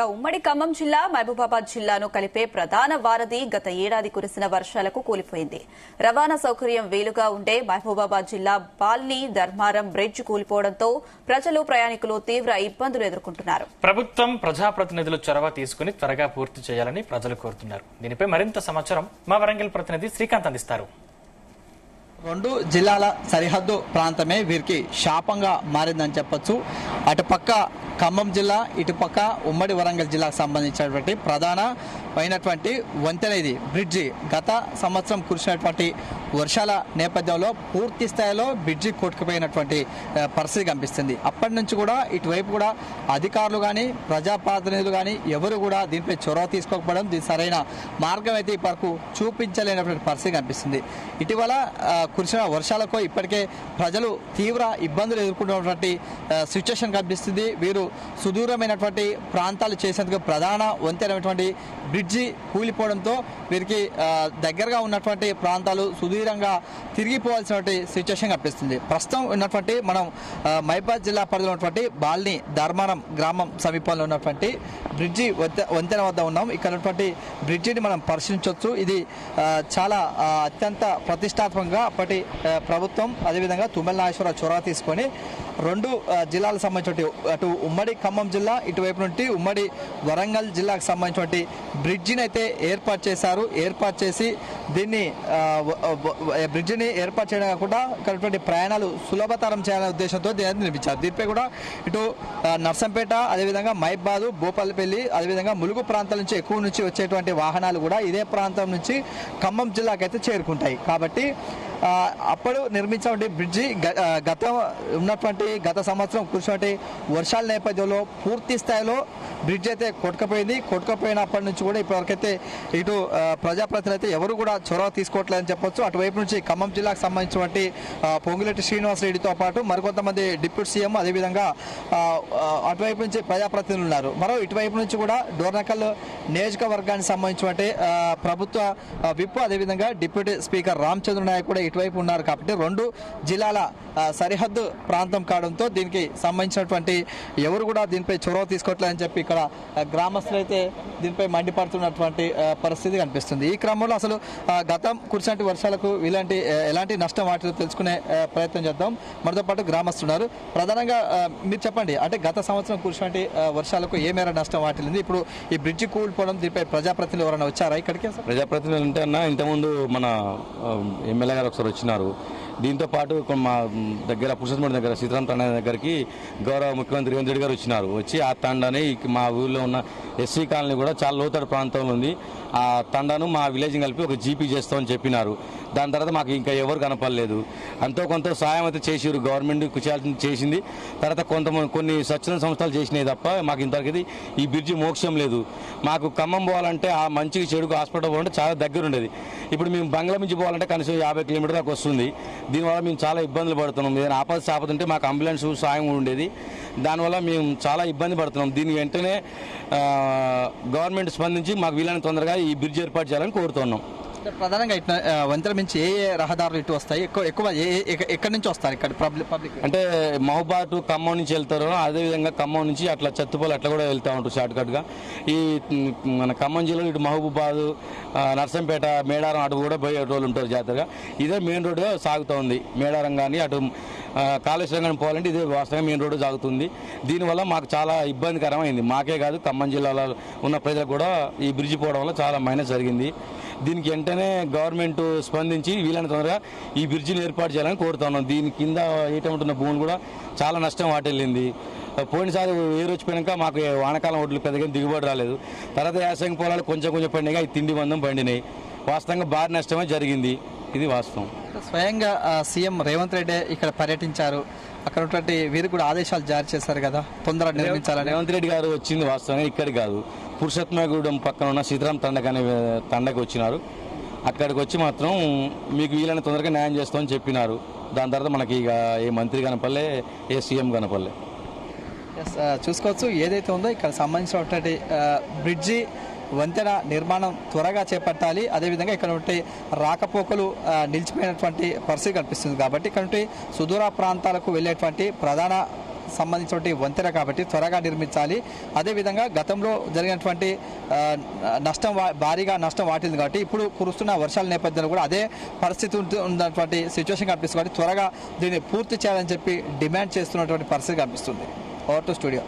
ఉమ్మడి ఖమ్మం జిల్లా మహబూబాబాద్ జిల్లాను కలిపే ప్రధాన వారధి గత ఏడాది కురిసిన వర్షాలకు కూలిపోయింది. రవాణా సౌకర్యం వీలుగా ఉండే మహబూబాబాద్ జిల్లా బాల్ని ధర్మారం బ్రిడ్జ్ కూలిపోవడంతో ప్రజలు ప్రయాణికులు తీవ్ర ఇబ్బందులు ఎదుర్కొంటున్నారు. ప్రభుత్వం ప్రజాప్రతినిధులు చొరవ తీసుకుని త్వరగా పూర్తి చేయాలని ప్రజలు కోరుతున్నారు. దీనిపై మరింత సమాచారం మా వరంగల్ ప్రతినిధి శ్రీకాంత్ అందిస్తారు. రెండు జిల్లాల సరిహద్దు ప్రాంతమే వీరికి శాపంగా మారిందని చెప్పొచ్చు. అటుపక్క ఖమ్మం జిల్లా, ఇటుపక్క ఉమ్మడి వరంగల్ జిల్లాకు సంబంధించినటువంటి ప్రధానమైనటువంటి వంతెన ఇది బ్రిడ్జి. గత సంవత్సరం కురిసినటువంటి వర్షాల నేపథ్యంలో పూర్తి స్థాయిలో బ్రిడ్జి కొట్టుకుపోయినటువంటి పరిస్థితి కనిపిస్తుంది. అప్పటి నుంచి కూడా ఇటువైపు కూడా అధికారులు కానీ ప్రజాప్రతినిధులు కానీ ఎవరు కూడా దీనిపై చొరవ తీసుకోకపోవడం, దీని సరైన మార్గం అయితే ఇప్పటివరకు చూపించలేనటువంటి పరిస్థితి కనిపిస్తుంది. ఇటీవల కురిసిన వర్షాలకు ఇప్పటికే ప్రజలు తీవ్ర ఇబ్బందులు ఎదుర్కొంటున్నటువంటి సిచ్యువేషన్ కనిపిస్తుంది. వీరు సుదూరమైనటువంటి ప్రాంతాలు చేసేందుకు ప్రధాన వంతెనటువంటి బ్రిడ్జి కూలిపోవడంతో వీరికి దగ్గరగా ఉన్నటువంటి ప్రాంతాలు సుదూరంగా తిరిగిపోవాల్సినటువంటి సిచ్యువేషన్ కనిపిస్తుంది. ప్రస్తుతం ఉన్నటువంటి మనం మహబూబాబాద్ జిల్లా పరిధిలో ఉన్నటువంటి బాల్ని ధర్మారం గ్రామం సమీపంలో ఉన్నటువంటి బ్రిడ్జి వంతెన వద్ద ఉన్నాం. ఇక్కడ ఉన్నటువంటి బ్రిడ్జిని మనం పరిశీలించవచ్చు. ఇది చాలా అత్యంత ప్రతిష్టాత్మకంగా అప్పటి ప్రభుత్వం అదేవిధంగా తుమ్మల నాగేశ్వరరావు చొరవ తీసుకొని రెండు జిల్లాలకు సంబంధించిన అటు ఉమ్మడి ఖమ్మం జిల్లా, ఇటువైపు నుండి ఉమ్మడి వరంగల్ జిల్లాకు సంబంధించినటువంటి బ్రిడ్జిని అయితే ఏర్పాటు చేశారు. ఏర్పాటు చేసి దీన్ని బ్రిడ్జిని ఏర్పాటు చేయడం కాకుండా ఇక్కడ ప్రయాణాలు సులభతరం చేయాలనే ఉద్దేశంతో దీన్ని నిర్మించారు. దీనిపై కూడా ఇటు నర్సంపేట, అదేవిధంగా మహబూబాబాద్, భూపాలపల్లి, అదేవిధంగా ములుగు ప్రాంతాల నుంచి ఎక్కువ నుంచి వచ్చేటువంటి వాహనాలు కూడా ఇదే ప్రాంతం నుంచి ఖమ్మం జిల్లాకైతే చేరుకుంటాయి. కాబట్టి అప్పుడు నిర్మించినటువంటి బ్రిడ్జి గత సంవత్సరం కురిసినటువంటి వర్షాల నేపథ్యంలో పూర్తి స్థాయిలో బ్రిడ్జ్ అయితే కొట్టుకపోయినప్పటి నుంచి కూడా ఇప్పటివరకైతే ఇటు ప్రజాప్రతినిధులు అయితే ఎవరు కూడా చొరవ తీసుకోవట్లేదని చెప్పొచ్చు. అటువైపు నుంచి ఖమ్మం జిల్లాకు సంబంధించినటువంటి పొంగులేటి శ్రీనివాసరెడ్డితో పాటు మరికొంతమంది డిప్యూటీ సీఎం, అదేవిధంగా అటువైపు నుంచి ప్రజాప్రతినిధులు ఉన్నారు. మరో ఇటువైపు నుంచి కూడా డోర్నకల్ నియోజకవర్గానికి సంబంధించినటువంటి ప్రభుత్వ విప్, అదేవిధంగా డిప్యూటీ స్పీకర్ రామచంద్ర నాయక్ కూడా ఇటువైపు ఉన్నారు. కాబట్టి రెండు జిల్లాల సరిహద్దు ప్రాంతం కావడంతో దీనికి సంబంధించినటువంటి ఎవరు కూడా దీనిపై చొరవ తీసుకోవట్లేదని చెప్పి ఇక్కడ గ్రామస్తులు అయితే దీనిపై మండిపడుతున్నటువంటి పరిస్థితి కనిపిస్తుంది. ఈ క్రమంలో అసలు గతం కురిసినటువంటి వర్షాలకు ఎలాంటి నష్టం వాటిలో తెలుసుకునే ప్రయత్నం చేద్దాం. మనతో పాటు గ్రామస్తున్నారు. ప్రధానంగా మీరు చెప్పండి, అంటే గత సంవత్సరం కురిసినటువంటి వర్షాలకు ఏ మేర నష్టం వాటిల్లింది? ఇప్పుడు ఈ బ్రిడ్జి కూలిపోవడం దీనిపై ప్రజాప్రతినిధులు ఎవరైనా వచ్చారా ఇక్కడికి? ప్రజాప్రతినిధులు అంటే అన్న ఇంతకుముందు మన ఎమ్మెల్యే గారు ఒకసారి వచ్చినారు. దీంతో పాటు మా దగ్గర పురుషోత్తముడి దగ్గర సీతారాం తండా దగ్గరికి గౌరవ ముఖ్యమంత్రి రేవంత్ రెడ్డి గారు వచ్చినారు. వచ్చి ఆ తండాని మా ఊళ్ళో ఉన్న ఎస్సీ కాలనీ కూడా చాలా లోతట్టు ప్రాంతంలో ఉంది. ఆ తండాను మా విలేజ్ కలిపి ఒక జీపీ చేస్తామని చెప్పినారు. దాని తర్వాత మాకు ఇంకా ఎవరు కనపడలేదు. అంతో కొంత సాయం అయితే చేసిరు, గవర్నమెంట్ చేసింది. తర్వాత కొన్ని స్వచ్ఛంద సంస్థలు చేసినాయి తప్ప మాకు ఇంతవరకు ఈ బ్రిడ్జి మోక్షం లేదు. మాకు ఖమ్మం పోవాలంటే ఆ మంచికి చెడుకు హాస్పిటల్ పోవాలంటే చాలా దగ్గర ఉండేది. ఇప్పుడు మేము బంగ్లా నుంచి పోవాలంటే కనీసం 50 కిలోమీటర్ దాకా వస్తుంది. దీనివల్ల మేము చాలా ఇబ్బందులు పడుతున్నాం. ఏదైనా ఆపద ఉంటే మాకు అంబులెన్స్ సాయం ఉండేది. దానివల్ల మేము చాలా ఇబ్బంది పడుతున్నాం. దీని వెంటనే గవర్నమెంట్ స్పందించి మాకు వీలైన తొందరగా ఈ బ్రిడ్జ్ ఏర్పాటు చేయాలని కోరుతున్నాం. ప్రధానంగా ఇట్లా వంతెన నుంచి ఏ రహదారులు ఇటు వస్తాయి? ఎక్కువ ఎక్కడి నుంచి వస్తారు ఇక్కడ పబ్లిక్? అంటే మహబూబాబాద్ టు ఖమ్మం నుంచి వెళ్తారు. అదేవిధంగా ఖమ్మం నుంచి అట్లా చత్తుపల్లి అట్లా కూడా వెళ్తూ ఉంటారు షార్ట్ కట్గా. ఈ మన ఖమ్మం జిల్లాలో ఇటు మహబూబాబాద్, నర్సంపేట, మేడారం అటు కూడా పోయే రోజులు ఉంటారు జాతరగా. ఇదే మెయిన్ రోడ్డుగా సాగుతూ ఉంది. మేడారం కానీ అటు కాళేశ్వరం కానీ పోవాలంటే ఇదే వాస్తవంగా మెయిన్ రోడ్డు సాగుతుంది. దీనివల్ల మాకు చాలా ఇబ్బందికరమైంది. మాకే కాదు ఖమ్మం జిల్లాలో ఉన్న ప్రజలకు కూడా ఈ బ్రిడ్జి పోవడం వల్ల చాలా మైనస్ జరిగింది. దీనికి వెంటనే గవర్నమెంట్ స్పందించి వీలైన తొందరగా ఈ బ్రిడ్జిని ఏర్పాటు చేయాలని కోరుతున్నాం. దీని కింద ఏటముంటున్న భూములు కూడా చాలా నష్టం వాటిల్లింది. పోయినసారి ఏరు వచ్చిపోయాక మాకు వానకాలం ఒడ్లు పెద్దగా దిగుబడి రాలేదు. తర్వాత యాసంగి పొలాలు కొంచెం పండినాయి, అవి తిండి మందం పండినాయి. వాస్తవంగా భారీ నష్టమే జరిగింది. ఇది వాస్తవం. స్వయంగా సీఎం రేవంత్ రెడ్డి ఇక్కడ పర్యటించారు. అక్కడ ఉన్నటువంటి వీరు కూడా ఆదేశాలు జారీ చేశారు కదా, తొందరగా నిర్మించాలని. రేవంత్ రెడ్డి గారు వచ్చింది వాస్తవంగా ఇక్కడికి కాదు, పురుషోత్తమగూడెం పక్కన ఉన్న సీతారాం తండకి వచ్చినారు. అక్కడికి వచ్చి మాత్రం మీకు వీలైన తొందరగా న్యాయం చేస్తామని చెప్పినారు. దాని తర్వాత మనకి ఇక ఏ మంత్రి కనపల్లే, ఏ సీఎం కనపల్లే. చూసుకోవచ్చు ఏదైతే ఉందో ఇక్కడ సంబంధించినటువంటి బ్రిడ్జి వంతెన నిర్మాణం త్వరగా చేపట్టాలి. అదేవిధంగా ఇక్కడ ఉంటే రాకపోకలు నిలిచిపోయినటువంటి పరిస్థితి కనిపిస్తుంది. కాబట్టి ఇక్కడ సుదూర ప్రాంతాలకు వెళ్ళేటువంటి ప్రధాన సంబంధించిన వంతెన కాబట్టి త్వరగా నిర్మించాలి. అదేవిధంగా గతంలో జరిగినటువంటి భారీగా నష్టం వాటింది కాబట్టి ఇప్పుడు కురుస్తున్న వర్షాల నేపథ్యంలో కూడా అదే పరిస్థితి ఉన్నటువంటి సిచ్యువేషన్ కనిపిస్తుంది కాబట్టి త్వరగా దీన్ని పూర్తి చేయాలని చెప్పి డిమాండ్ చేస్తున్నటువంటి పరిస్థితి కనిపిస్తుంది. Over to studio.